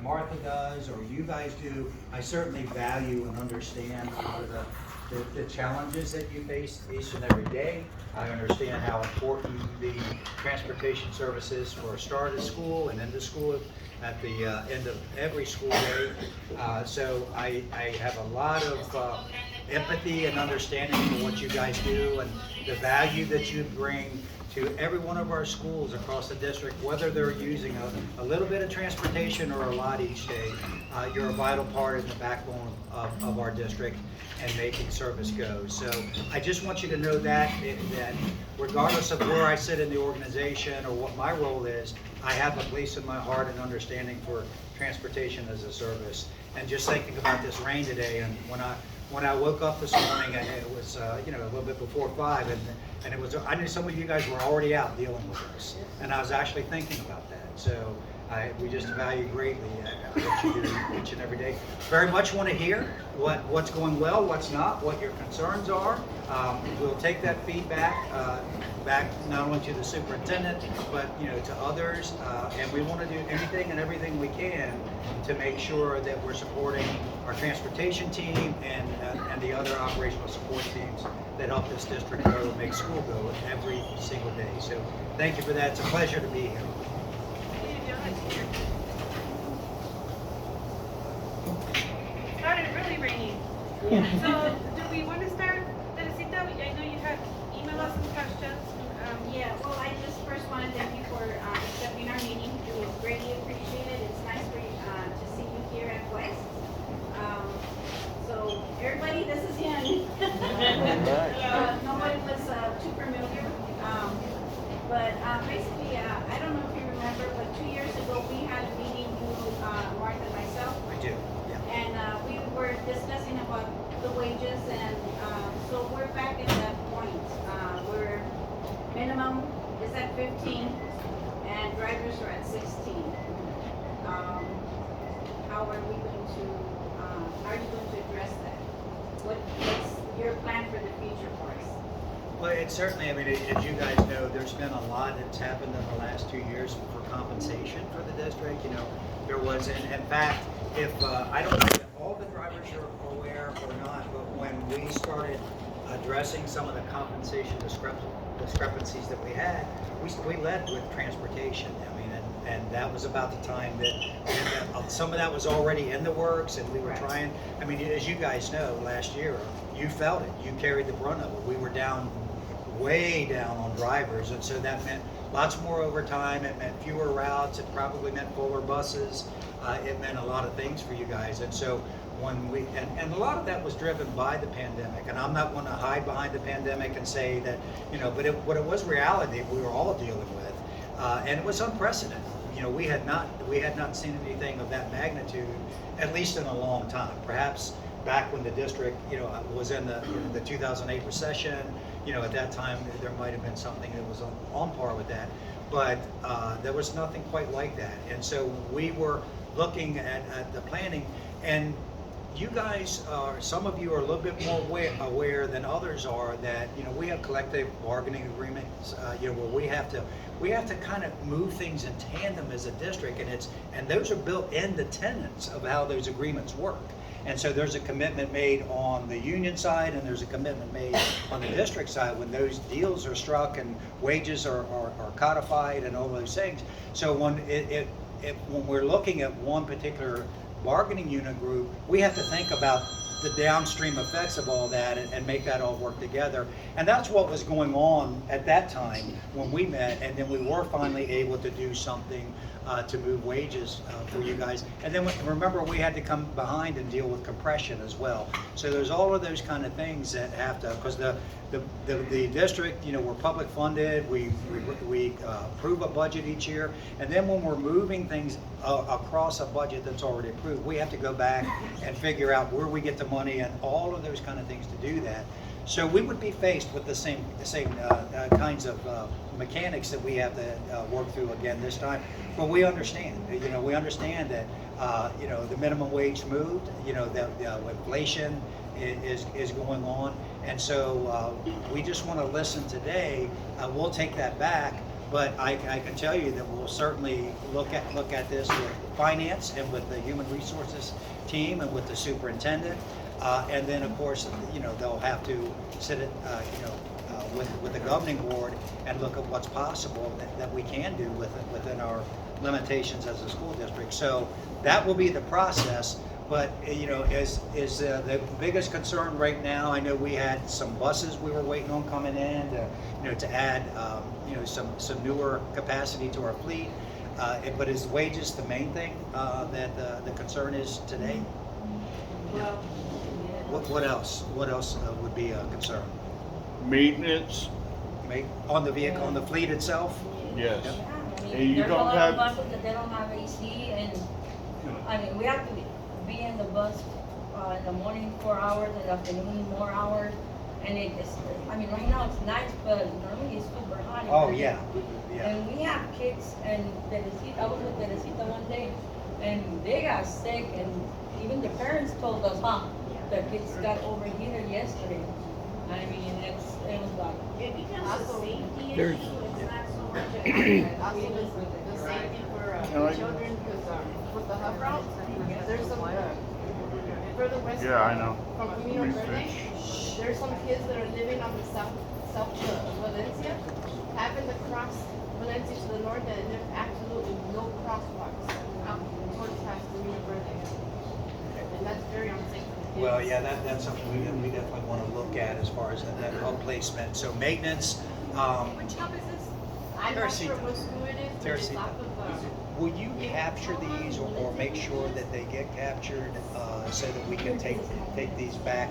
like Martha does or you guys do. I certainly value and understand the challenges that you face each and every day. I understand how important the transportation service is for a start of school and end of school at the end of every school day. So I have a lot of empathy and understanding for what you guys do and the value that you bring to every one of our schools across the district, whether they're using a little bit of transportation or a lot each day. You're a vital part in the backbone of our district and making service go. So I just want you to know that regardless of where I sit in the organization or what my role is, I have a place in my heart and understanding for transportation as a service. And just thinking about this rain today, and when I woke up this morning, and it was a little bit before 5, and it was, I knew some of you guys were already out dealing with this, and I was actually thinking about that. So we just value greatly what you do each and every day. Very much want to hear what's going well, what's not, what your concerns are. We'll take that feedback back not only to the superintendent, but to others, and we want to do anything and everything we can to make sure that we're supporting our transportation team and the other operational support teams that help this district grow and make school go every single day. So thank you for that. It's a pleasure to be here. It started really raining. So do we want to start, Teresita? I know you had emailed us some questions. Yeah, well, I just first want to thank you for accepting our meeting. It was greatly appreciated. It's nice for you to see you here at West. So everybody, this is Yanni. Nobody was too familiar. But basically, I don't know if you remember, but 2 years ago we had a meeting, you, Martha and myself. I do, yeah. And we were discussing about the wages, and so we're back at that point. We're minimum is at 15, and drivers are at 16. How are we going to? How are you going to address that? What's your plan for the future for us? Well, it's certainly, I mean, as you guys know, there's been a lot that's happened in the last 2 years for compensation for the district. There was, in fact, if, I don't know if all the drivers are aware or not, but when we started addressing some of the compensation discrepancies that we had, we led with transportation. I mean, and that was about the time that some of that was already in the works, and we were trying, I mean, as you guys know, last year, you felt it. You carried the brunt of it. We were way down on drivers, and so that meant lots more overtime. It meant fewer routes. It probably meant fuller buses. It meant a lot of things for you guys. And so when we, and a lot of that was driven by the pandemic, and I'm not going to hide behind the pandemic and say that, but it was reality we were all dealing with, and it was unprecedented. We had not seen anything of that magnitude, at least in a long time. Perhaps back when the district, was in the 2008 recession, at that time there might have been something that was on par with that, but there was nothing quite like that. And so we were looking at the planning, and you guys some of you are a little bit more aware than others are that we have collective bargaining agreements where we have to kind of move things in tandem as a district, and those are built in the tenets of how those agreements work. And so there's a commitment made on the union side, and there's a commitment made on the district side when those deals are struck and wages are codified and all those things. So when we're looking at one particular bargaining unit group, we have to think about the downstream effects of all that and make that all work together. And that's what was going on at that time when we met, and then we were finally able to do something to move wages for you guys. And then remember, we had to come behind and deal with compression as well. So there's all of those kind of things that have to, because the district, we're public funded, we approve a budget each year, and then when we're moving things across a budget that's already approved, we have to go back and figure out where we get the money and all of those kind of things to do that. So we would be faced with the same kinds of mechanics that we have to work through again this time. But we understand, we understand that, the minimum wage moved, that inflation is going on. And so we just want to listen today. We'll take that back, But I can tell you that we'll certainly look at this with finance and with the human resources team and with the superintendent. And then, of course, they'll have to sit at, with the governing board and look at what's possible that we can do within our limitations as a school district. So that will be the process. But is the biggest concern right now? I know we had some buses we were waiting on coming in to add some newer capacity to our fleet. But is wages the main thing that the concern is today? Well, What else? What else would be a concern? Maintenance, On the vehicle, on the fleet itself? yes. yeah, I mean, And you There's a don't lot have- of buses that they don't have AC, and I mean, we have to be in the bus in the morning 4 hours, in the afternoon more hours, and I mean, right now it's nice, but normally it's super hot. Oh, yeah. Yeah. And we have kids, and I was with Teresita one day, and they got sick, and even the parents told us, the kids got overheated yesterday. I mean, it was like, it becomes a safety There's- issue, it's not so much a. Also, the safety for Can I- children, because with the hub route, there's some, further west. Yeah, I know. From Camino Let me Verde, finish. there's some kids that are living on the south Valencia, having to cross Valencia to the north, and there's absolutely no crosswalks out towards past Camino Verde. And that's very unsafe for the kids. Well, yeah, that's something we definitely want to look at as far as that hub placement. So maintenance, Which hub is this? I'm not sure Teresita. what school it is, but it's Teresita. off of, will you capture these or make sure that they get captured so that we can take these back?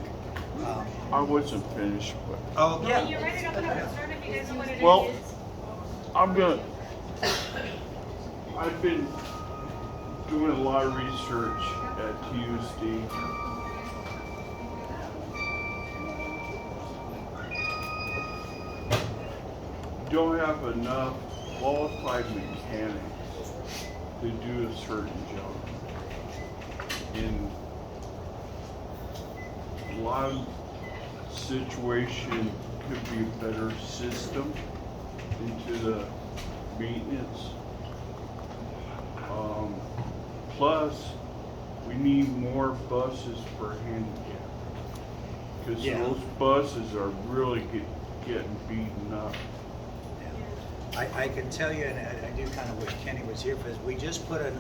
I wasn't finished, but Oh, yeah. Can you write it up in a concern if you guys know what it is? Well, I've been doing a lot of research at Tusd. Don't have enough qualified mechanics to do a certain job. In a lot of situation could be a better system into the maintenance. Plus, we need more buses for handicap. Cause Yeah. those buses are really getting beaten up. I can tell you, and I do kind of wish Kenny was here, because we just put a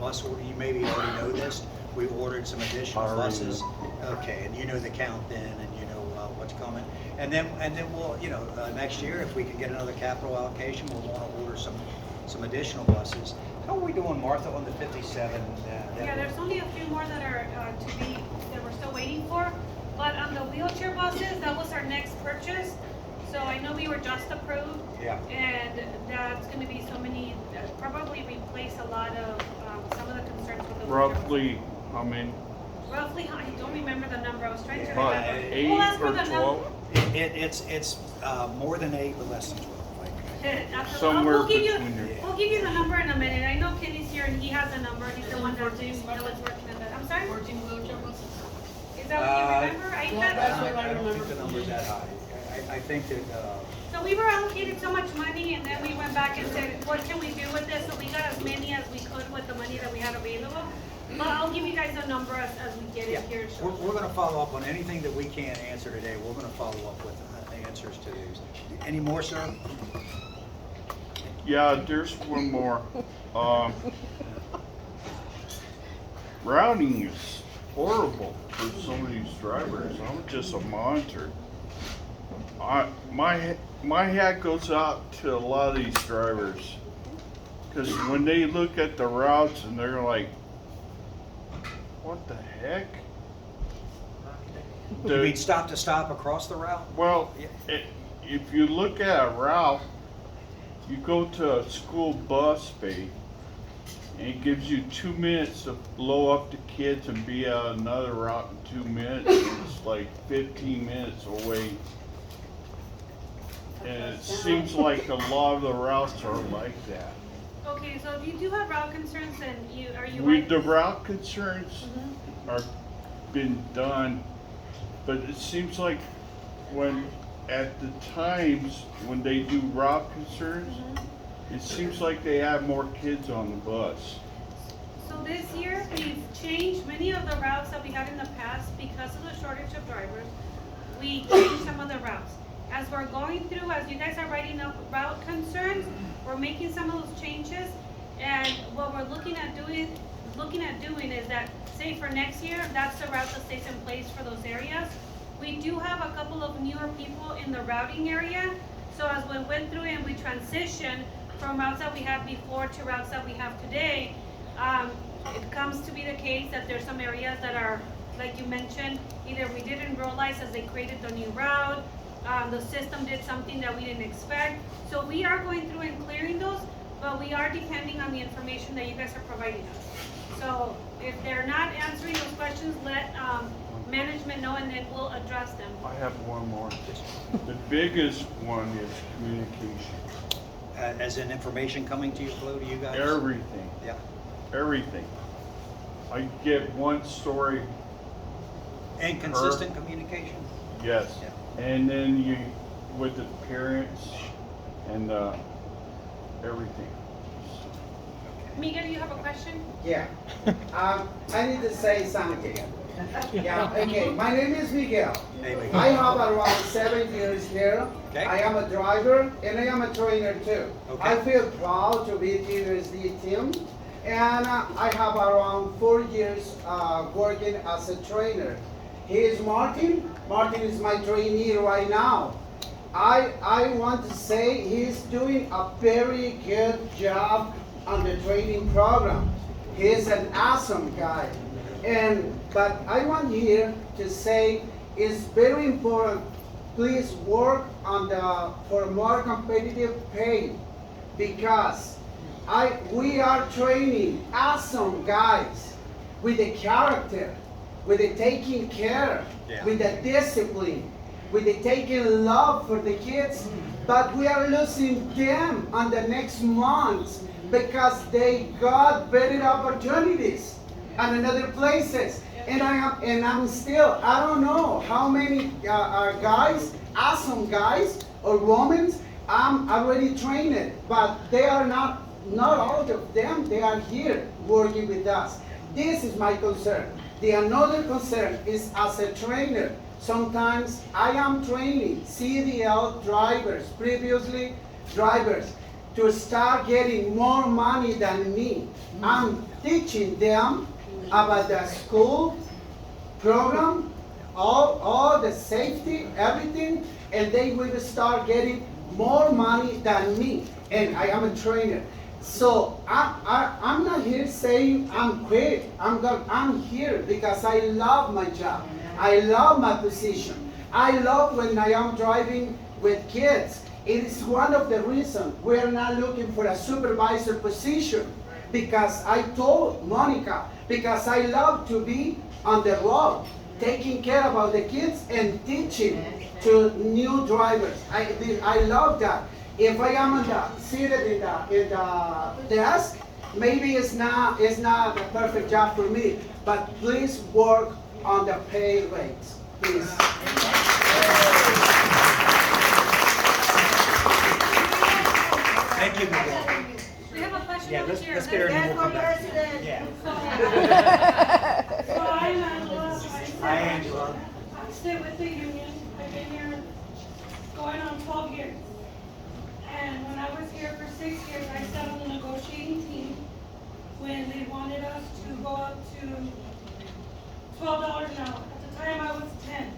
bus order, you maybe already know this, we ordered some additional I already buses. Okay, and you know the count then, and you know what's coming. And then we'll, next year, if we can get another capital allocation, we'll want to order some additional buses. How are we doing, Martha, on the 57? Yeah, there's only a few more that are that we're still waiting for. But on the wheelchair buses, that was our next purchase. So I know we were just approved. Yeah. And that's gonna be so many, probably replace a lot of, some of the concerns with the wheelchair buses. Roughly, how many? Roughly, I don't remember the number, I was trying to Yeah. remember. Eight We'll ask for or the 12? It's more than 8, but less than 12. Somewhere We'll give you, between there. we'll give you the number in a minute. I know Kenny's here and he has the number. He's the one that is working on that. I'm sorry? 14 wheelchair buses. Is that what you remember? I Yeah, that's had, what I don't think the number's that high. I think that, so we were allocated so much money and then we went back and said, what can we do with this? So we got as many as we could with the money that we had available. But I'll give you guys a number as we get yeah, it here we're shortly. going to follow up on anything that we can't answer today. We're going to follow up with answers to these. Any more, sir? Yeah, there's one more. Routing is horrible for some of these drivers. I'm just a monitor. My hat goes out to a lot of these drivers. Cause when they look at the routes and they're like, what the heck? You mean stop to stop across the route? Well, if you look at a route, you go to a school bus bay, and it gives you 2 minutes to blow up the kids and be out another route in 2 minutes. It's like 15 minutes away. And it seems like a lot of the routes are like that. Okay, so if you do have route concerns, then are you? With the route concerns Mhm. are been done, but it seems like when at the times when they do route concerns, it seems like they have more kids on the bus. So this year, we've changed many of the routes that we had in the past because of the shortage of drivers. We changed some of the routes. As we're going through, as you guys are writing up route concerns, we're making some of those changes. And what we're looking at doing is that, say for next year, that's the route that stays in place for those areas. We do have a couple of newer people in the routing area. So as we went through and we transitioned from routes that we had before to routes that we have today, it comes to be the case that there's some areas that are, like you mentioned, either we didn't realize as they created the new route, the system did something that we didn't expect. So we are going through and clearing those, but we are depending on the information that you guys are providing us. So if they're not answering those questions, let management know and then we'll address them. I have one more. The biggest one is communication. As in information coming to you, Flo, to you guys? Everything. Yeah. Everything. I get one story. And consistent communication? Yes. Yeah. And then you, with the parents and everything. Miguel, do you have a question? Yeah. I need to say something. Yeah, okay. My name is Miguel. Hey, Miguel. I have around 7 years here. Okay. I am a driver and I am a trainer too. Okay. I feel proud to be TUSD team. And I have around 4 years working as a trainer. He is Martin. Martin is my trainee right now. I want to say he's doing a very good job on the training program. He is an awesome guy. But I want here to say it's very important. Please work on for more competitive pay, because we are training awesome guys with the character, with the taking care, Yeah. with the discipline, with the taking love for the kids. But we are losing them on the next months because they got better opportunities and in other places. And I'm still, I don't know how many are guys, awesome guys or women, I'm already trained, but they are not all of them, they are here working with us. This is my concern. The another concern is as a trainer, sometimes I am training CDL drivers, previously drivers, to start getting more money than me. I'm teaching them about the school program, all the safety, everything, and they will start getting more money than me. And I am a trainer. So I'm not here saying I'm quit. I'm here because I love my job. I love my position. I love when I am driving with kids. It is one of the reasons we're not looking for a supervisor position, because I told Monica, because I love to be on the road, taking care about the kids and teaching to new drivers. I love that. If I am seated in the desk, maybe it's not the perfect job for me. But please work on the pay rates, please. Thank you, Miguel. We have a question Yeah, over let's here. get her and then we'll come back. Yeah. So I'm Angela. Hi, Angela. I sit with the union. I've been here going on 12 years. And when I was here for 6 years, I sat on the negotiating team when they wanted us to go up to $12 an hour. At the time, I was 10.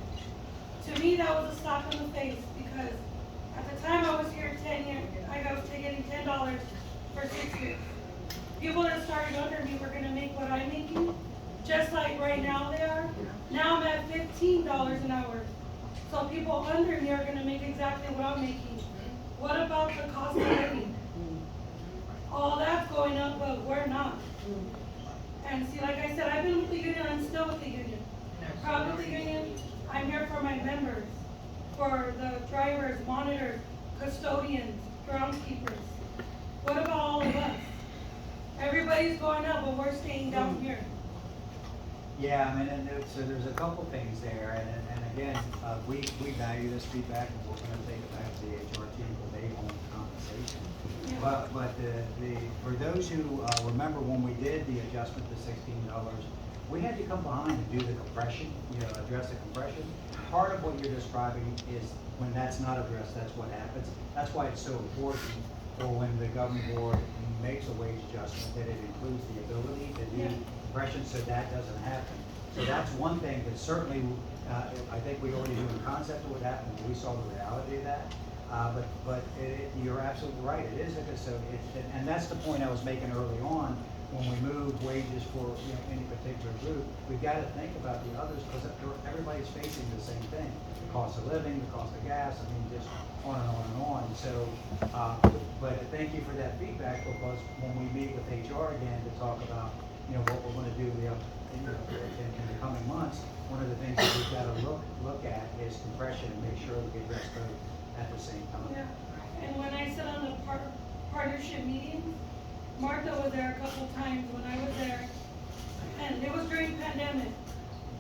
To me, that was a slap in the face, because at the time I was here 10 years, I was getting $10 for 6 years. People that started under me were gonna make what I'm making, just like right now they are. Now I'm at $15 an hour. So people under me are gonna make exactly what I'm making. What about the cost of living? All that's going up, but we're not. And see, like I said, I've been with the union, I'm still with the union. Proud of the union. I'm here for my members, for the drivers, monitors, custodians, groundskeepers. What about all of us? Everybody's going up, but we're staying down here. Yeah, I mean, so there's a couple things there, and again, we value this feedback, and we're gonna take it back to the HR team, because they own compensation. But for those who, remember when we did the adjustment to $16, we had to come behind and do the compression, address the compression. Part of what you're describing is when that's not addressed, that's what happens. That's why it's so important for when the governing board makes a wage adjustment, that it includes the ability to do compression, so that doesn't happen. So that's one thing that certainly, I think we already knew in concept what happened, we saw the reality of that. You're absolutely right, it is, and that's the point I was making early on. When we move wages for any particular group, we've got to think about the others, because everybody's facing the same thing: the cost of living, the cost of gas. I mean, just on and on and on. So, but thank you for that feedback, because when we meet with HR again to talk about what we're going to do in the coming months, one of the things that we've got to look at is compression and make sure we address both at the same time. Yeah. And when I sit on the partnership meetings, Martha was there a couple times when I was there, and it was during pandemic,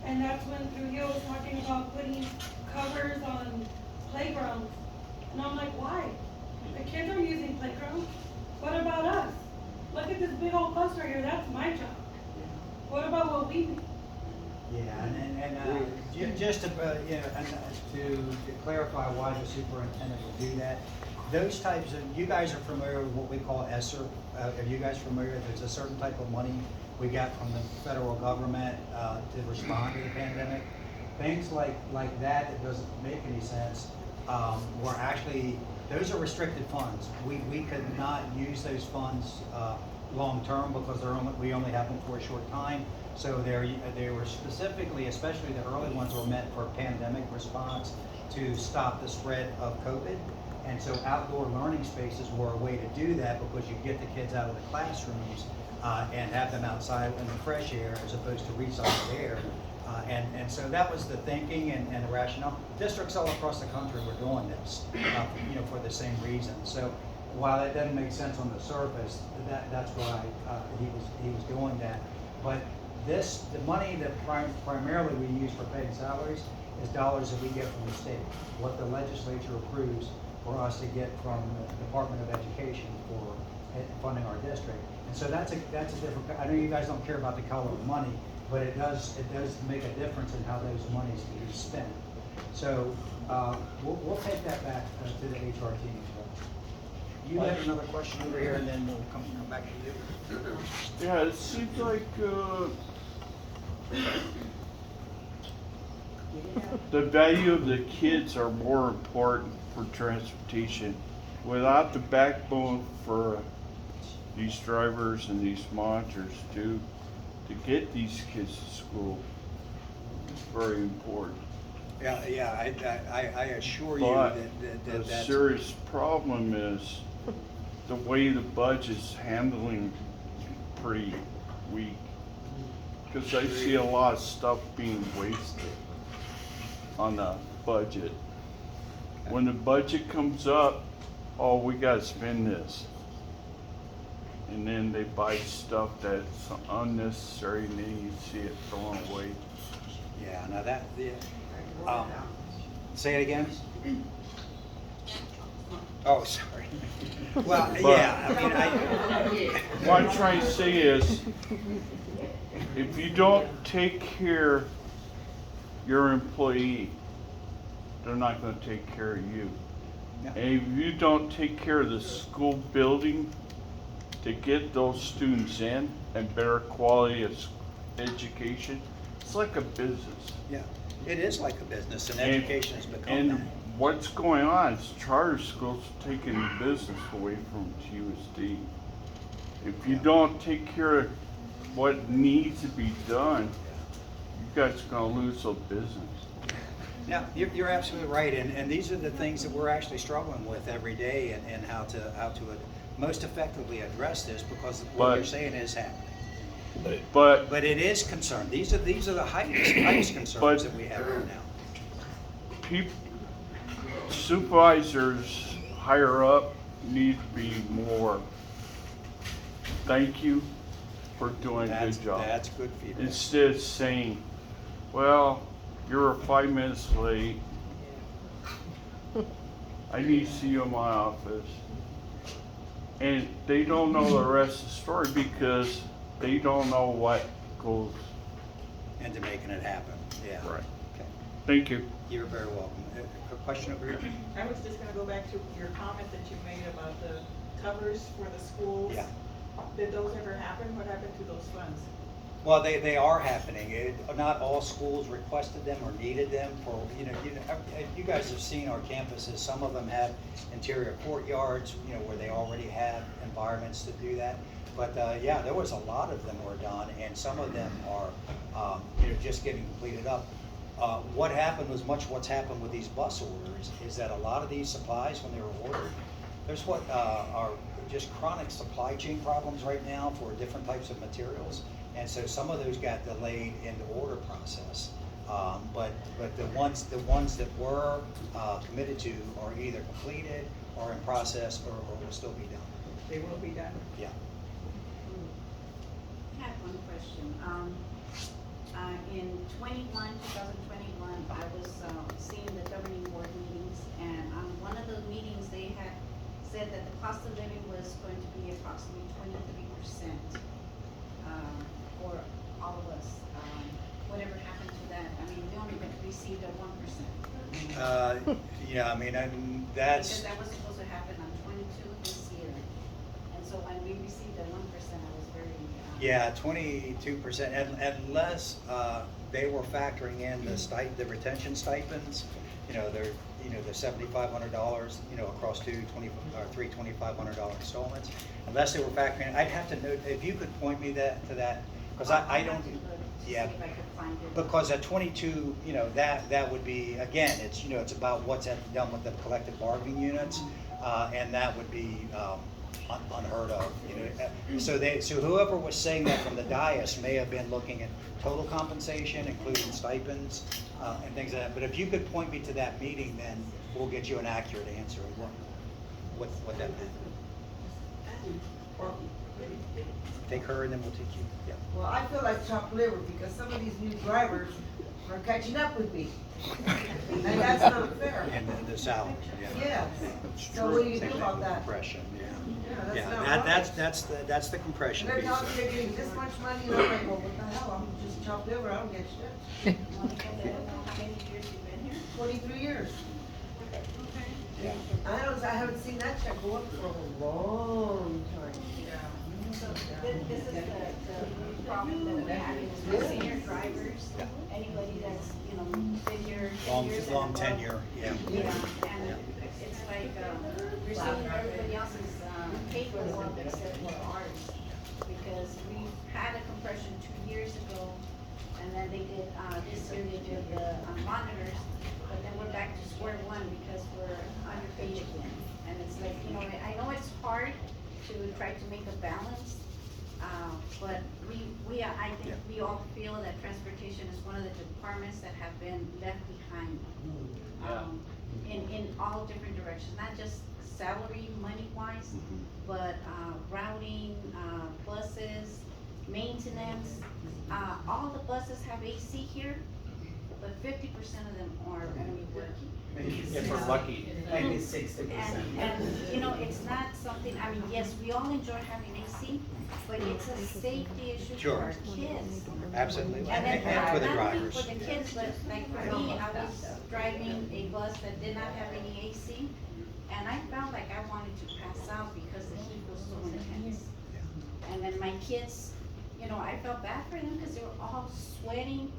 and that's when Trujillo was talking about putting covers on playgrounds, and I'm like, why? The kids are using playgrounds. What about us? Look at this big old bus right here. That's my job. What about what we do? Yeah, and just to clarify why the superintendent will do that, those types of, you guys are familiar with what we call ESSER. Are you guys familiar? There's a certain type of money we got from the federal government to respond to the pandemic. Things like that doesn't make any sense. Were actually, those are restricted funds. We could not use those funds long term, because we only have them for a short time. So they were specifically, especially the early ones, were meant for pandemic response to stop the spread of COVID. And so outdoor learning spaces were a way to do that, because you get the kids out of the classrooms and have them outside in the fresh air as opposed to recycled air. And so that was the thinking and the rationale. Districts all across the country were doing this, for the same reason. So while that doesn't make sense on the surface, that's why he was doing that. But the money that primarily we use for paying salaries is dollars that we get from the state, what the legislature approves for us to get from the Department of Education for funding our district. And so that's a different, I know you guys don't care about the color of money, but it does make a difference in how those monies can be spent. So we'll take that back to the HR team as well. You had another question over here, and then we'll come back to you. Yeah, it seems like the value of the kids are more important for transportation. Without the backbone for these drivers and these monitors to get these kids to school, it's very important. I assure you But that's the serious problem is the way the budget's handling pretty weak. Because I see a lot of stuff being wasted on the budget. When the budget comes up, oh, we gotta spend this. And then they buy stuff that's unnecessary, and then you see it thrown away. Yeah, now say it again? Oh, sorry. Well, yeah, I mean, What I'm trying to say is, if you don't take care of your employee, they're not gonna take care of you. Yeah. And if you don't take care of the school building to get those students in and better quality of education, it's like a business. yeah, it is like a business, and education has become And that. what's going on is charter schools taking business away from USD. If you don't take care of what needs to be done, you guys are gonna lose a business. Yeah, you're absolutely right, and these are the things that we're actually struggling with every day, and how to most effectively address this, because what you're saying is happening. But it is concerned. These are the highest concerns that we have right now. Supervisors higher up need to be more thank you for doing a good job. That's good feedback. Instead of saying, well, you're 5 minutes late. I need to see you in my office. And they don't know the rest of the story because they don't know what goes. Into making it happen, yeah. Right. Okay. Thank you. You're very welcome. A question over here? I was just gonna go back to your comment that you made about the covers for the schools. Yeah. Did those ever happen? What happened to those funds? Well, they are happening. Not all schools requested them or needed them for, you guys have seen our campuses. Some of them have interior courtyards, where they already have environments to do that. But, yeah, there was a lot of them were done, and some of them are, just getting completed up. What happened was much what's happened with these bus orders is that a lot of these supplies, when they were ordered, there's what are just chronic supply chain problems right now for different types of materials. And so some of those got delayed in the order process. But the ones that were committed to are either completed or in process or will still be done. They will be done. Yeah. I have one question. In 2021, I was seeing the governing board meetings, and on one of those meetings, they had said that the cost of living was going to be approximately 23% for all of us. Whatever happened to that? I mean, we only received a 1%. Yeah, I mean, that's. Because that was supposed to happen on 22 this year. And so when we received the 1%, I was very. Yeah, 22%, unless they were factoring in the retention stipends. They're the $7,500, across three $2,500 installments. Unless they were factoring in, I'd have to know if you could point me to that, because I don't. Yeah. See if I could find it. Because at 22, that would be, again, it's about what's done with the collective bargaining units, and that would be unheard of. So whoever was saying that from the dais may have been looking at total compensation, including stipends and things like that. But if you could point me to that meeting, then we'll get you an accurate answer of what that meant. Take her, and then we'll take you. Yeah. Well, I feel like chopped liver because some of these new drivers are catching up with me. And that's not fair. And the salary. Yeah. Yes. It's So true. what do you Same do thing about with that? Compression, yeah. Yeah, Yeah, that's not right. that's the compression They're piece. telling me they're getting this much money, and I'm like, well, what the hell, I'm just chopped liver, I don't get shit. Monica, I don't know how many years you've been here? 23 years. Yeah. I haven't seen that check go up for a long time. So this is the problem that we're having is with senior drivers, anybody that's, been here 10 years and Long above. tenure, yeah. Yeah, and it's like, we're seeing everybody else's paperwork except for ours. Because we had a compression 2 years ago, and then they did, this year they did the monitors, but then we're back to square one because we're underpaid again. And it's like, I know it's hard to try to make a balance, but I think we all feel that transportation is one of the departments that have been left behind. In all different directions, not just salary, money-wise, but routing, buses, maintenance. All the buses have AC here, but 50% of them are only working. If we're lucky. Maybe 60%. And it's not something, yes, we all enjoy having AC, but it's a safety issue for Sure. our kids. Absolutely, And then, and for the not only drivers. for the kids, but like for me, I was driving a bus that did not have any AC, and I felt like I wanted to pass out because the heat was so intense. And then my kids, I felt bad for them because they were all sweating.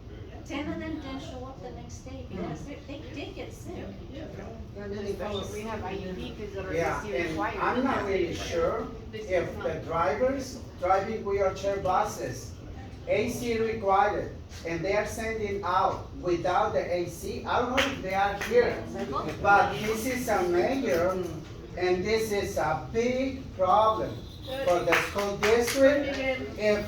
10 of them didn't show up the next day because they did get sick. We have IUP kids that are Yeah, AC and required. I'm not really sure if the drivers driving wheelchair buses, AC required, and they are sending out without the AC. I don't know if they are here, but this is a major, and this is a big problem for the school district. If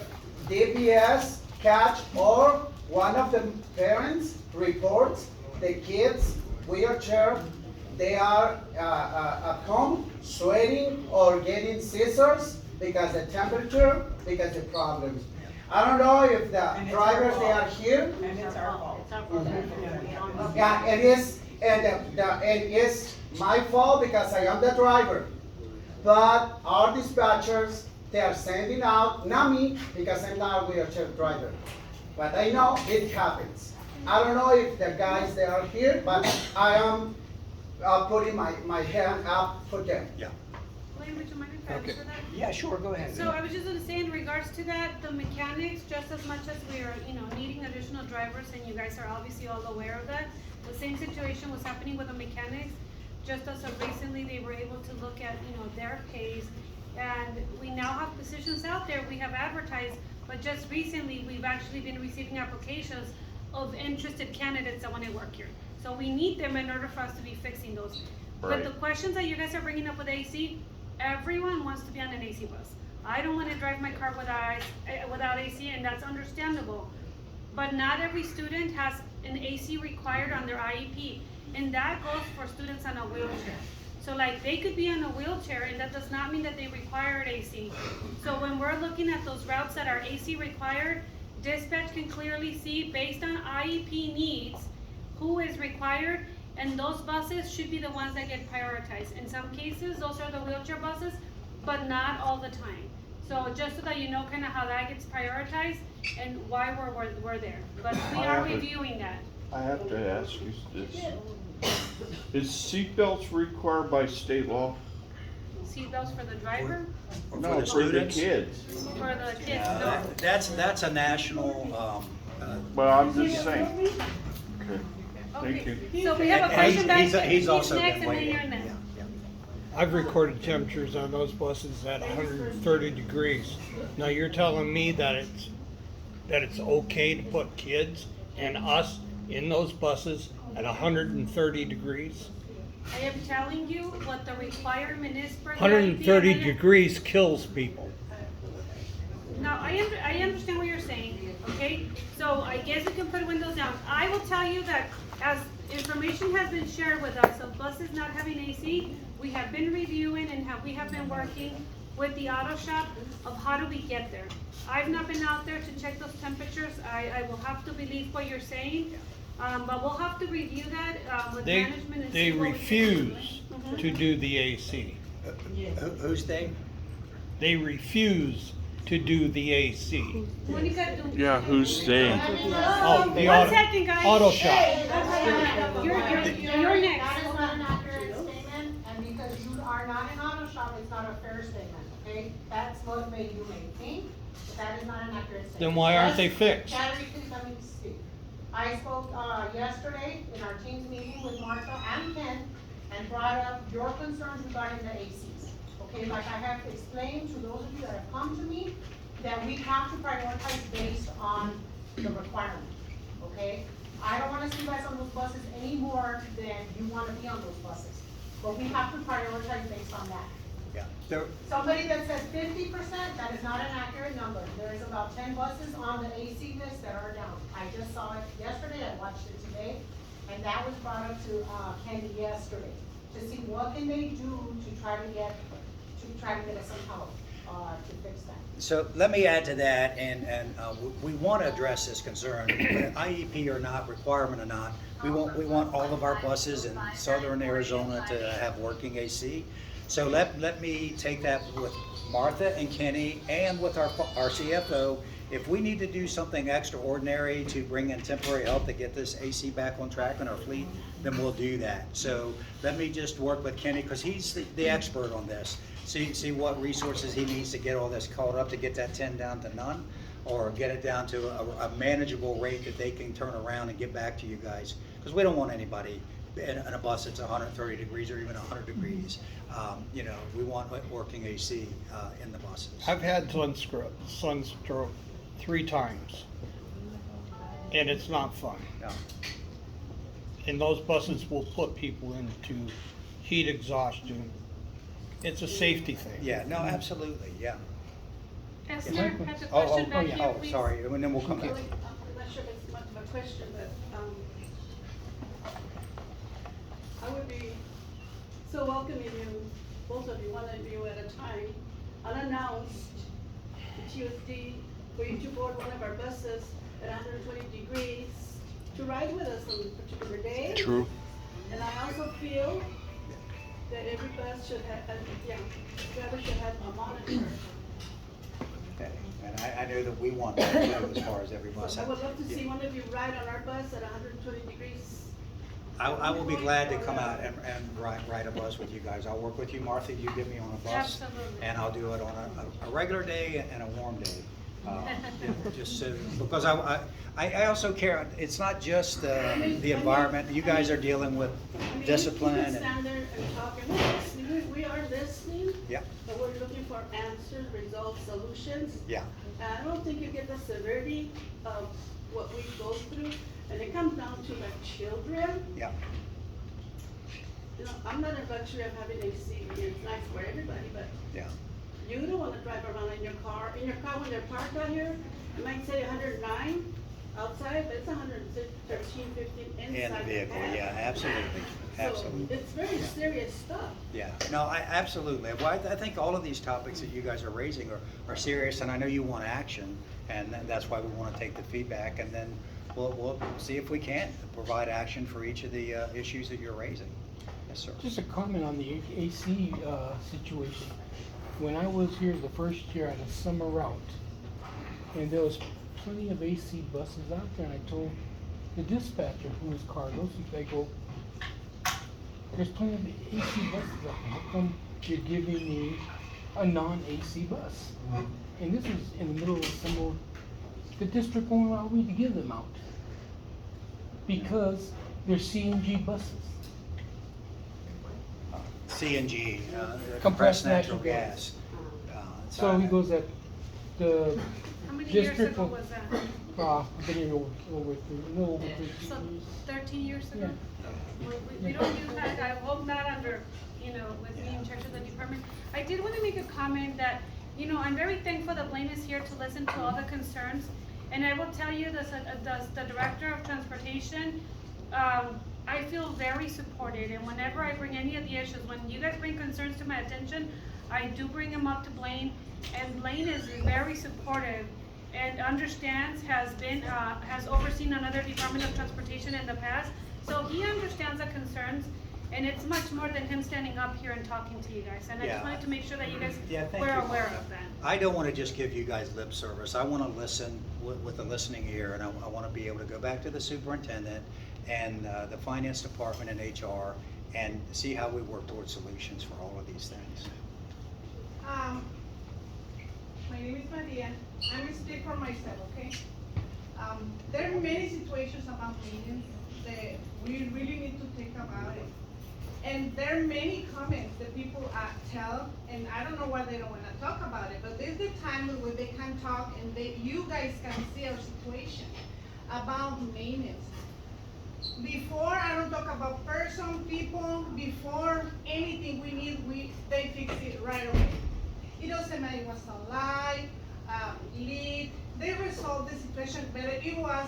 DPS catch or one of the parents reports the kids wheelchair, they are at home sweating or getting scissors, because the temperature, because the problems. I don't know if the And it's our drivers, they are fault. here. And it's our fault. Yeah, it is, it is my fault because I am the driver. But our dispatchers, they are sending out, not me, because I'm not a wheelchair driver. But I know it happens. I don't know if the guys, they are here, but I am putting my hand up for them. Yeah. William, would you mind if I answer that? Yeah, sure, go ahead. So I was just gonna say in regards to that, the mechanics, just as much as we are, needing additional drivers, and you guys are obviously all aware of that, the same situation was happening with the mechanics. Just as of recently, they were able to look at, their pays, and we now have positions out there, we have advertised, but just recently, we've actually been receiving applications of interested candidates that wanna work here. So we need them in order for us to be fixing those. But Right. the questions that you guys are bringing up with AC, everyone wants to be on an AC bus. I don't wanna drive my car without AC, and that's understandable. But not every student has an AC required on their IEP, and that goes for students on a wheelchair. So like, they could be on a wheelchair, and that does not mean that they require an AC. So when we're looking at those routes that are AC required, dispatch can clearly see, based on IEP needs, who is required, and those buses should be the ones that get prioritized. In some cases, those are the wheelchair buses, but not all the time. So just so that you know kind of how that gets prioritized and why we're there. But we I are have a- reviewing that. I have to ask you this. Is seatbelts required by state law? Seatbelts for the driver, Or No, for the students? kids. for the kids, Yeah, no. that's a national, Well, I'm just saying. Okay, thank Okay. you. So we have a question back. He's also next, been and then waiting. you're next. Yeah, yeah. I've recorded temperatures on those buses at 130 degrees. Now you're telling me that it's okay to put kids and us in those buses at 130 degrees? I am telling you what the requirement is for the 130 IEP. degrees kills people. Now, I understand what you're saying, okay? So I guess we can put windows down. I will tell you that as information has been shared with us of buses not having AC, we have been reviewing and we have been working with the auto shop of how do we get there. I've not been out there to check those temperatures. I will have to believe what you're saying, but we'll have to review that with They management and they see what we can do. refuse Mhm. to do the AC. Who's they? They refuse to do the AC. Monica, do- Yeah, who's staying? Oh, the One auto, second, guys. auto shop. You're That next. is not an accurate statement, and because you are not an auto shop, it's not a fair statement, okay? That's what may you may think, but that is not an accurate statement. Then why aren't they Yes, fixed? Chattery, please let me speak. I spoke, yesterday in our team's meeting with Martha and Ken, and brought up your concerns regarding the ACs. Okay, like I have explained to those of you that have come to me, that we have to prioritize based on the requirement, okay? I don't wanna see you guys on those buses any more than you wanna be on those buses, but we have to prioritize based on that. Yeah. There, Somebody that says 50%, that is not an accurate number. There is about 10 buses on the AC list that are down. I just saw it yesterday, I watched it today, and that was brought up to, Kenny yesterday, to see what can they do to try to get us some help, to fix that. So let me add to that, and we want to address this concern, IEP or not, requirement or not. We want all of our buses in southern Arizona to have working AC. So let me take that with Martha and Kenny and with our CFO. If we need to do something extraordinary to bring in temporary help to get this AC back on track in our fleet, then we'll do that. So let me just work with Kenny, because he's the expert on this. See what resources he needs to get all this caught up, to get that 10 down to none, or get it down to a manageable rate that they can turn around and get back to you guys. Because we don't want anybody in a bus that's 130 degrees or even 100 degrees. We want working AC in the buses. I've had sunstroke 3 times, and it's not fun. Yeah. And those buses will put people into heat exhaustion. It's a safety thing. Yeah, no, absolutely, yeah. Esther has a Oh, question back here, please. sorry, and then we'll come back. I'm not sure if it's much of a question, but, I would be so welcoming you, both of you, one of you at a time, unannounced Tuesday for you to board one of our buses at 120 degrees to ride with us on a particular day. True. And I also feel that every bus should have, driver should have a monitor. Okay. And I know that we want that too, as far as every bus. So I would love to see one of you ride on our bus at 120 degrees. I will be glad to come out and ride a bus with you guys. I'll work with you, Martha, you get me on a bus. Absolutely. And I'll do it on a regular day and a warm day. Just so, because I also care, it's not just the environment, you guys are dealing with discipline. You can and- stand there and talk, and we're listening. We are listening. Yeah, But we're looking for answers, results, solutions. yeah, And I don't think you get the severity of what we go through, and it comes down to the children. yeah. You know, I'm not in luxury of having AC, it's nice for everybody, but Yeah. you don't wanna drive around in your car when they're parked out here, it might say 109 outside, but it's 113, 15 inside In the vehicle, cab. yeah, absolutely, absolutely. So it's very serious stuff. Yeah, no, absolutely. Well, I think all of these topics that you guys are raising are serious, and I know you want action, and that's why we want to take the feedback, and then we'll see if we can provide action for each of the issues that you're raising. Yes, sir. Just a comment on the AC situation. When I was here the first year at a summer route, and there was plenty of AC buses out there, and I told the dispatcher, who was Carlos, I go, there's plenty of AC buses out there. How come you're giving me a non-AC bus? And this is in the middle of summer. The district won't allow me to give them out because they're CNG buses. CNG, Compressed natural gas. So he goes that the How many years district ago will, was that? I've been here over 13 So years. 13 years ago? Yeah. We don't do that, I hope not under, with me in charge of the department. I did want to make a comment that, I'm very thankful that Blaine is here to listen to all the concerns. And I will tell you, the Director of Transportation, I feel very supported, and whenever I bring any of the issues, when you guys bring concerns to my attention, I do bring them up to Blaine, and Blaine is very supportive and understands, has overseen another Department of Transportation in the past, so he understands the concerns, and it's much more than him standing up here and talking to you guys, and I just Yeah. wanted to make sure that you guys Thank were you. aware of that. I don't want to just give you guys lip service. I want to listen with a listening ear, and I want to be able to go back to the superintendent and the finance department and HR and see how we work towards solutions for all of these things. My name is Maria. I'm gonna speak for myself, okay? There are many situations about maintenance that we really need to think about it. And there are many comments that people tell, and I don't know why they don't wanna talk about it, but there's the time where they can talk and you guys can see our situation about maintenance. Before, I don't talk about people, before anything we need, they fix it right away. It doesn't matter it was a lie, leak, they resolved the situation, but it was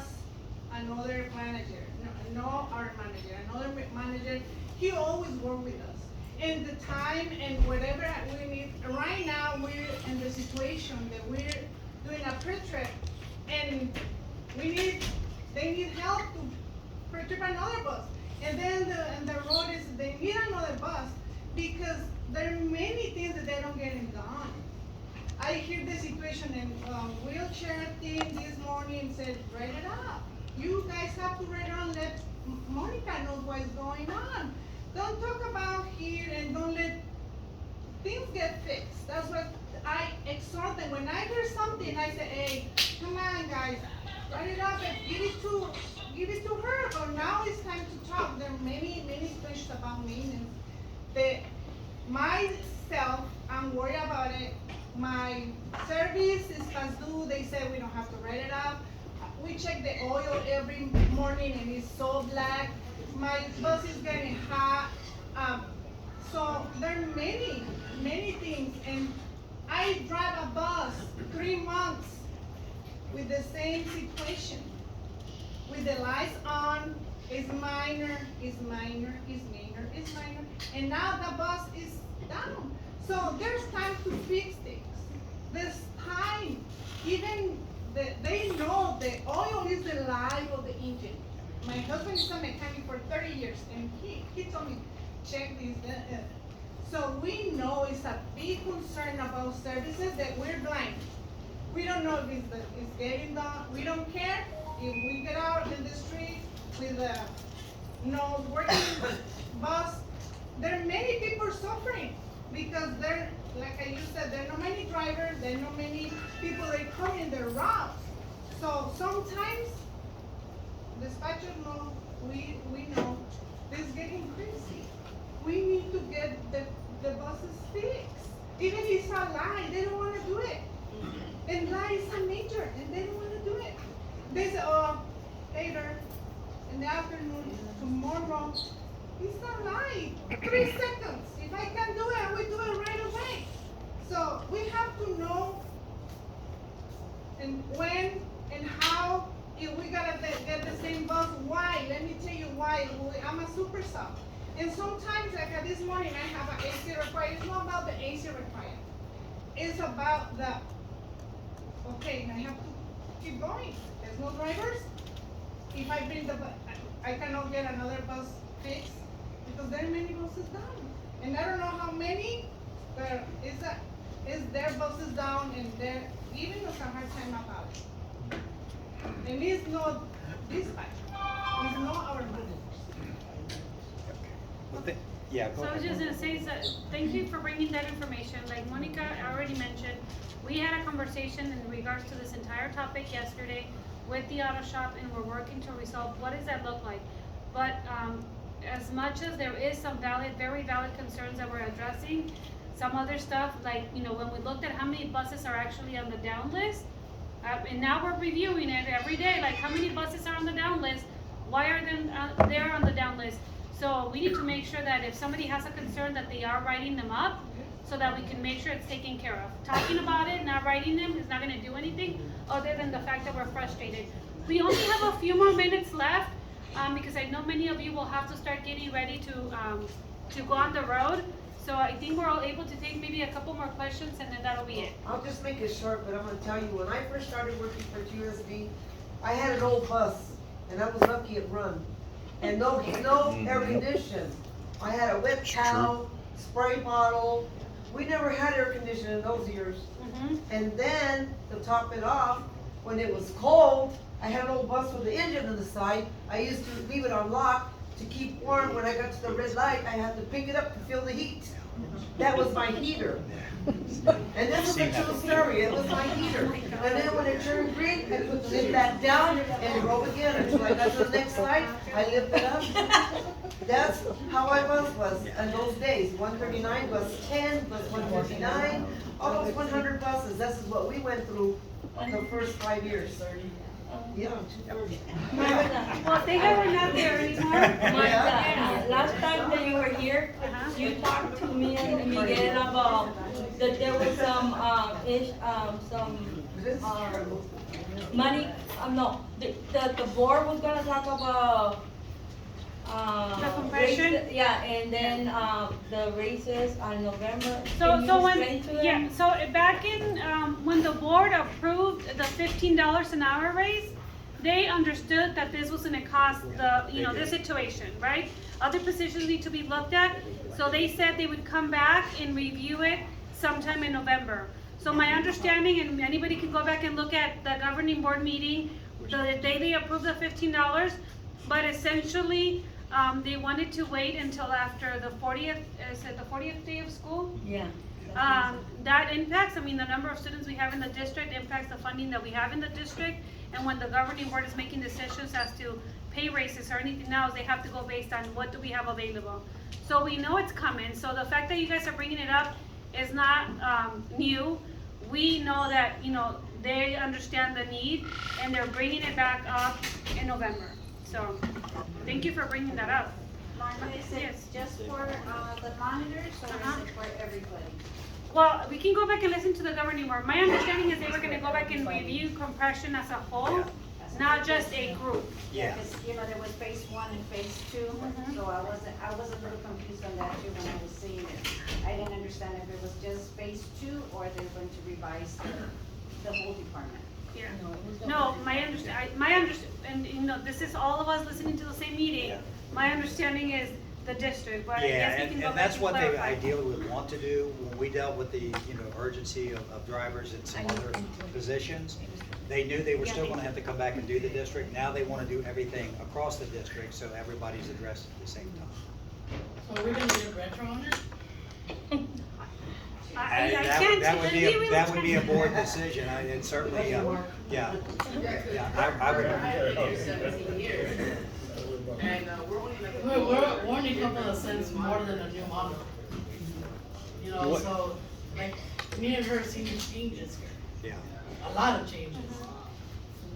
another manager, no our manager, another manager, he always worked with us. And the time and whatever we need, right now we're in the situation that we're doing a pre-trip and they need help to pre-trip another bus. And then the road is, they need another bus because there are many things that they don't get it done. I hear the situation in wheelchair thing this morning said, write it up. You guys have to write it on, let Monica know what's going on. Don't talk about here and don't let things get fixed. That's what I exhort them. When I hear something, I say, hey, come on guys, write it up and give it to her. But now it's time to talk. There are many questions about maintenance. Myself, I'm worried about it. My service is past due. They say we don't have to write it up. We check the oil every morning and it's so black. My bus is getting hot. So there are many things. And I drive a bus 3 months with the same situation. With the lights on, it's minor, it's minor, it's minor, it's minor. And now the bus is down. So there's time to fix things. There's time, even they know the oil is the life of the engine. My husband is a mechanic for 30 years, and he told me, check this. So we know it's a big concern about services that we're blind. We don't know if it's getting done. We don't care if we get out in the street with a no working bus. There are many people suffering because there, like you said, there are not many drivers. There are not many people that come in their route. So sometimes dispatchers know, we know this is getting crazy. We need to get the buses fixed. Even if it's a lie, they don't want to do it. And lie is a major, and they don't want to do it. They say, oh, later, in the afternoon, tomorrow. It's not lie. 3 seconds. If I can do it, I will do it right away. So we have to know and when and how. If we gotta get the same bus, why? Let me tell you why. I'm a super sub. And sometimes, like this morning, I have an AC required. It's not about the AC required. It's about the, okay, I have to keep going. There's no drivers. If I bring the bus, I cannot get another bus fixed because there are many buses down. And I don't know how many, but is their buses down and they're giving us a hard time about it. And it's not dispatch. It's not our business. Yeah, go So I was ahead. just gonna say, thank you for bringing that information. Like Monica already mentioned, we had a conversation in regards to this entire topic yesterday with the auto shop, and we're working to resolve what does that look like. But as much as there is some very valid concerns that we're addressing, some other stuff, like, you know, when we looked at how many buses are actually on the down list, and now we're reviewing it every day, like how many buses are on the down list, why are they on the down list? So we need to make sure that if somebody has a concern that they are writing them up so that we can make sure it's taken care of. Talking about it, not writing them is not gonna do anything other than the fact that we're frustrated. We only have a few more minutes left because I know many of you will have to start getting ready to go on the road. So I think we're all able to take maybe a couple more questions and then that'll be it. I'll just make it short, but I'm gonna tell you, when I first started working for TUSD, I had an old bus, and I was lucky it run. And no air condition. I had a wet towel, spray bottle. We never had air conditioning in those years. And then, to top it off, when it was cold, I had an old bus with the engine on the side. I used to leave it on lock to keep warm. When I got to the red light, I had to pick it up to feel the heat. That was my heater. And this is a true story. It was my heater. And then when it turned green, I put it back down and drove again until I got to the next light. I lifted up. That's how my bus was in those days. 139, bus 10, bus 159, almost 100 buses. This is what we went through the first 5 years. Yeah. Well, they were not there anymore. Last time that you were here, you talked to me and Miguel about that there was some money. No, the board was gonna talk about The compression? yeah, and then the raises on November. So Can you when, explain to them? yeah, so back in, when the board approved the $15 an hour raise, they understood that this was gonna cost the situation, right? Other positions need to be looked at, so they said they would come back and review it sometime in November. So my understanding, and anybody can go back and look at the governing board meeting, the day they approved the $15, but essentially, they wanted to wait until after the 40th, is it the 40th day of school? Yeah. That impacts, I mean, the number of students we have in the district impacts the funding that we have in the district. And when the governing board is making decisions as to pay raises or anything else, they have to go based on what do we have available. So we know it's coming. So the fact that you guys are bringing it up is not new. We know that, they understand the need and they're bringing it back up in November. So thank you for bringing that up. Martha, is it Yes. just for the monitors or is it for everybody? Well, we can go back and listen to the governing board. My understanding is they were gonna go back and review compression as a whole. not just a group. Yeah. Because, you know, there was phase 1 and phase 2, so I was a little confused on that too when I was seeing it. I didn't understand if it was just phase 2 or they're going to revise the whole department. Yeah. No, it was No, and you know, this is all of us listening to the same meeting. Yeah. My understanding is the district, but I Yeah, guess we can go and back that's and what they clarify. ideally would want to do. When we dealt with the, you know, urgency of drivers and some other positions, they knew they were still gonna have to come back and do the district. Now they wanna do everything across the district, so everybody's addressed at the same time. So we're gonna get a retro on it? I That can't, that would we be, really that would be a can't. board decision. It certainly, yeah, I would. I've been here 17 years. And, we're only like. We're only a couple of cents more than a new model. You know, What- so, like, me and her seen changes here, Yeah. a lot of changes.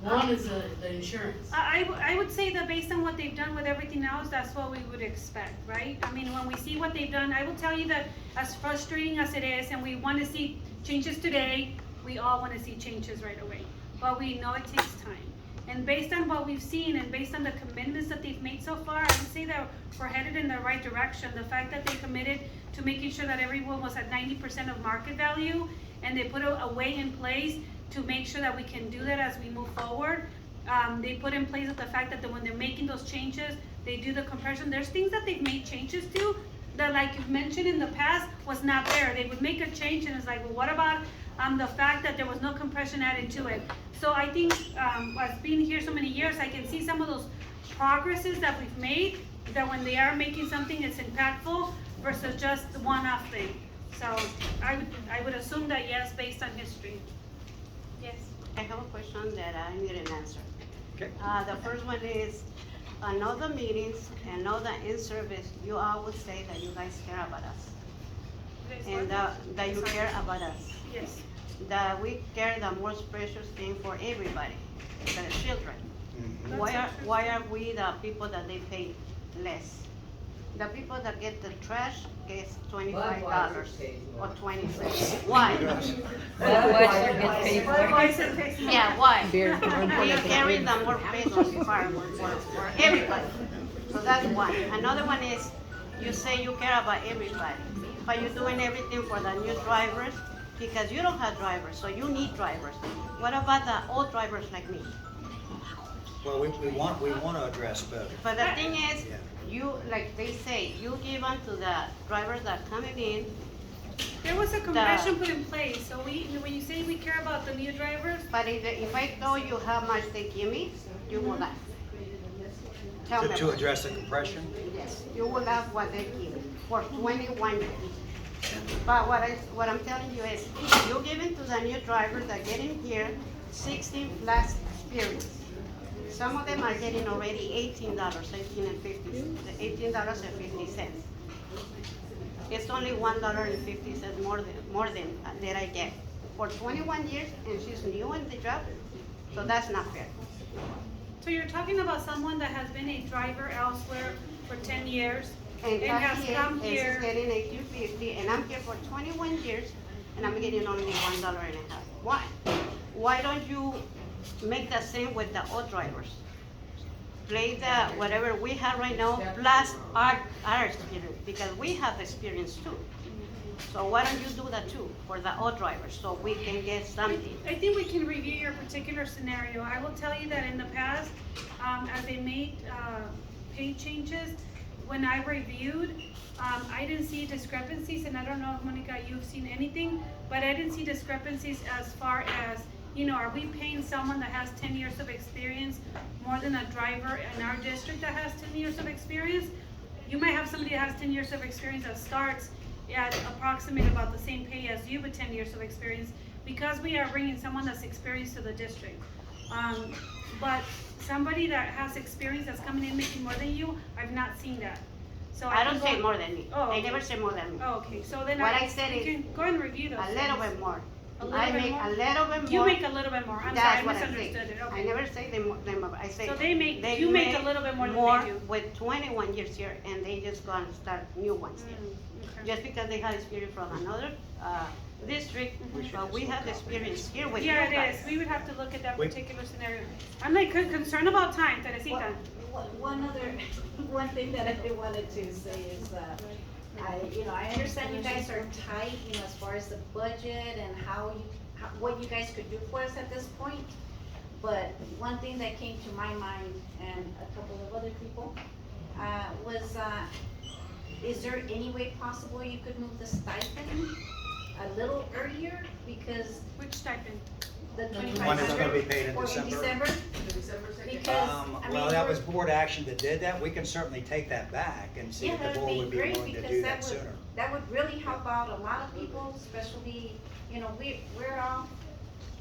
One is the insurance. I would say that based on what they've done with everything else, that's what we would expect, right? I mean, when we see what they've done, I will tell you that as frustrating as it is, and we wanna see changes today, we all wanna see changes right away. But we know it takes time. And based on what we've seen and based on the commitments that they've made so far, I would say that we're headed in the right direction. The fact that they committed to making sure that everyone was at 90% of market value, and they put a way in place to make sure that we can do that as we move forward. They put in place the fact that when they're making those changes, they do the compression. There's things that they've made changes to that, like you've mentioned in the past, was not there. They would make a change and it's like, well, what about the fact that there was no compression added to it? So I think, as being here so many years, I can see some of those progresses that we've made, that when they are making something, it's impactful versus just the one-off thing. So I would assume that yes, based on history. Yes. I have a question that I need an answer. Okay. The first one is, I know the meetings and know that in service, you always say that you guys care about us. And that you care about us. Yes. That we care the most precious thing for everybody, the children. Mhm. Why are we the people that they pay less? The people that get the trash gets $25 or 20 cents. Why? Budweiser gets paid for it. Yeah, why? We carry the more pesos for everybody. So that's one. Another one is, you say you care about everybody, but you're doing everything for the new drivers because you don't have drivers, so you need drivers. What about the old drivers like me? Well, we want to address both. But the thing is, Yeah. you, like they say, you give them to the drivers that are coming in. There was a compression put in place, so when you say we care about the new drivers, But if I told you how much they give me, you will laugh. Tell me. To address the compression? Yes, you will laugh what they give me for 21 years. But what I'm telling you is, you're giving to the new drivers that get in here 16 plus experience. Some of them are getting already $18, $18.50. It's only $1.50 more than that I get for 21 years, and she's new in the job, so that's not fair. so you're talking about someone that has been a driver elsewhere for 10 years And has here, come and she's here. getting $18.50, and I'm here for 21 years, and I'm getting only $1.50. Why? Why don't you make the same with the old drivers? Play the whatever we have right now, plus our experience, because we have experience too. So why don't you do that too for the old drivers, so we can get something? I think we can review your particular scenario. I will tell you that in the past, as they made pay changes, when I reviewed, I didn't see discrepancies, and I don't know if Monica, you've seen anything, but I didn't see discrepancies as far as, you know, are we paying someone that has 10 years of experience more than a driver in our district that has 10 years of experience? You might have somebody that has 10 years of experience that starts at approximately about the same pay as you with 10 years of experience, because we are bringing someone that's experienced to the district. But somebody that has experience that's coming in making more than you, I've not seen that. So I can don't go- say more than me. Oh, I okay. never say more than me. Oh, okay, so then What I said you is can go and review those A little things. bit more. A little I bit make more? a little bit more. You make a little bit more, I'm sorry, That's I what I misunderstood say. it, I okay. never say them, I say. So they you make a little bit more than they do. With 21 years here, and they just go and start new ones there. Okay. Just because they have experience from another, district, but we have experience here with you Yeah, guys. it is, we would have to look at that We- particular scenario. I'm like concerned about time, Teresita. One other, one thing that I wanted to say is, I understand you guys are tight, as far as the budget and what you guys could do for us at this point. But one thing that came to my mind and a couple of other people, was, is there any way possible you could move the stipend a little earlier? Because Which stipend? the One that's 2,500 gonna be paid in or December. Because, Well, that was board action that did that. We can certainly take that back and see yeah, if the that board would would be be great, willing to because do that sooner. that would really help out a lot of people, especially, we're all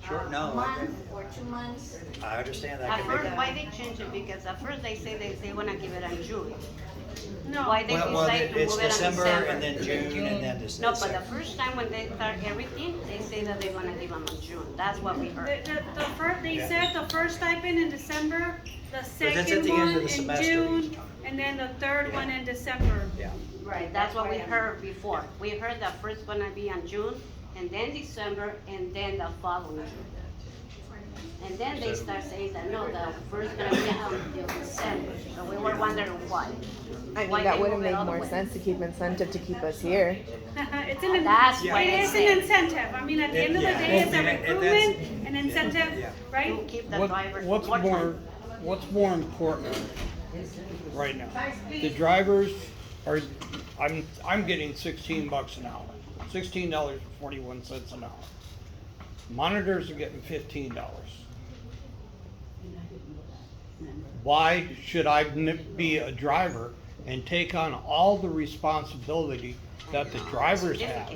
Sure, a no, I month or 2 months. I understand that. At can be first, done. why they change it? Because at first they say they wanna give it in June. No. Why they Well, decide to it's move it in December December? and then June and then No, December. but the first time when they start everything, they say that they're gonna give them in June. That's what we heard. The first, they Yeah. said the first stipend in December, the at second the end one of the in semester June, each time. and then the third Yeah. one in December. Yeah. Right, that's what we heard before. We heard the first gonna be in June, and then December, and then the following June. And then they start saying that, no, the first gonna be until December, so we were wondering why. I Why mean, that they would move have it made all the more way. sense to keep incentive to keep us here. It's an, That's what it I is said. an incentive, I mean, at the end of the Yeah. day, it's a And that's- recruitment, an Yeah. incentive, right? To keep the What- drivers what's more more, time. what's more important right now? The drivers are, I'm getting $16 an hour, $16.41 an hour. Monitors are getting $15. Why should I be a driver and take on all the responsibility that the drivers have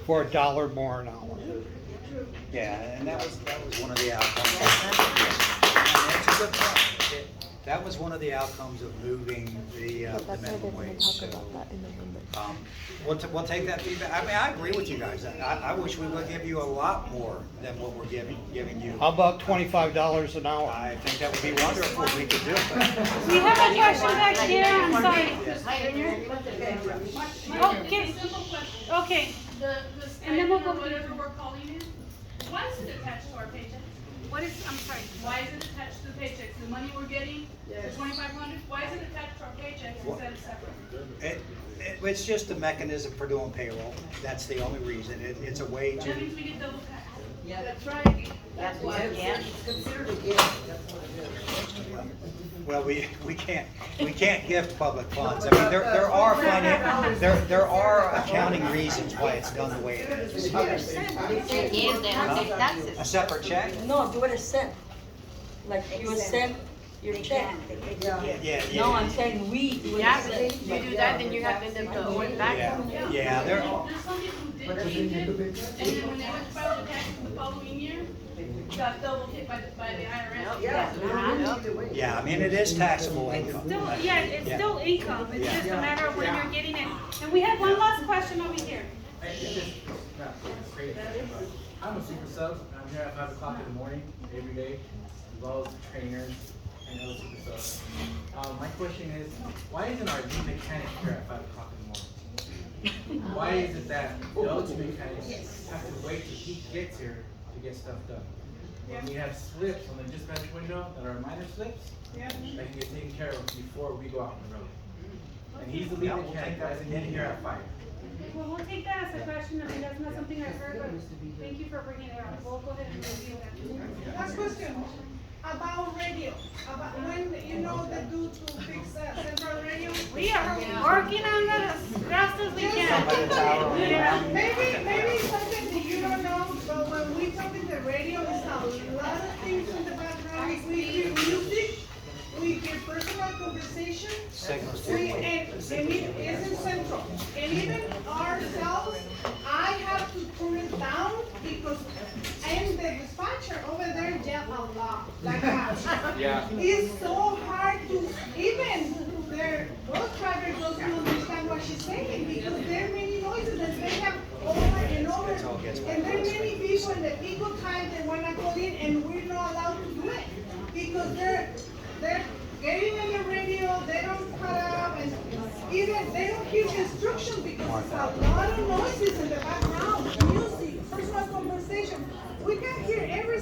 for $1 more an hour? Yeah, and that was one of the outcomes. And that's a good point. That was one of the outcomes of moving the That's why they're minimum gonna wage. talk So, about that in November. we'll take that feedback. I mean, I agree with you guys. I wish we would give you a lot more than what we're giving you. How about $25 an hour? I think that would be wonderful if we could do it. We have a question back here, I'm sorry. Okay, okay, The And then we'll stipend go- or whatever we're calling it, why is it attached to our paycheck? what is, I'm sorry. Why is it attached to the paychecks? The money we're getting, the 2,500, why is it attached to our paychecks instead of separate? It's just a mechanism for doing payroll. That's the only reason. It's a way That to, means we get double tax. Yeah. That's right. That's why. why, yeah. It's considered a gift, that's what it is. well, we can't give public funds. I mean, there are accounting reasons why it's done the way it is. They give, they don't take A taxes. separate check? No, do it a cent. Like you would send your check. Yeah. No, I'm saying we do it Yeah, a but cent. if you do that, then you have to end up going back. Yeah, there, There's some people who did change it, and then when they went to file the taxes the following year, got double hit by the IRS. yeah, I mean, it is taxable income. Still, yeah, it's Yeah. still income, it's Yeah. just a matter of when you're getting it. And we have one last question over here. I'm a super sub. I'm here at 5 o'clock in the morning every day, as well as trainers and other super subs. My question is, why isn't our lead mechanic here at 5 o'clock in the morning? Why is it that the other two mechanics have to wait till he gets here to get stuff done? When we have slips on the dispatch window that are minor slips, that can get taken care of before we go out on the road. And he's the lead Yeah, we'll mechanic, take that. guys, and he's here at 5. Well, we'll take that as a question, I mean, that's not something I've heard, but thank you for bringing it up. We'll go ahead and review that. Last question, about radio, about when, they do to fix central radio. We are working on that as fast as we can. Yeah. Maybe something that you don't know, but when we talk in the radio, there's a lot of things in the background. We hear music, we hear personal conversation. Signals We, too. and it isn't central. And even ourselves, I have to turn it down because, and the dispatcher over there yell a lot, like that. Yeah. It's so hard to, even their bus driver doesn't understand what she's saying because there are many noises that they have over and over. It all gets And there are many because they're getting on the radio, they don't cut out, and even, they don't hear instruction because there's a lot of noises in the background, music, personal conversation. We can hear everything.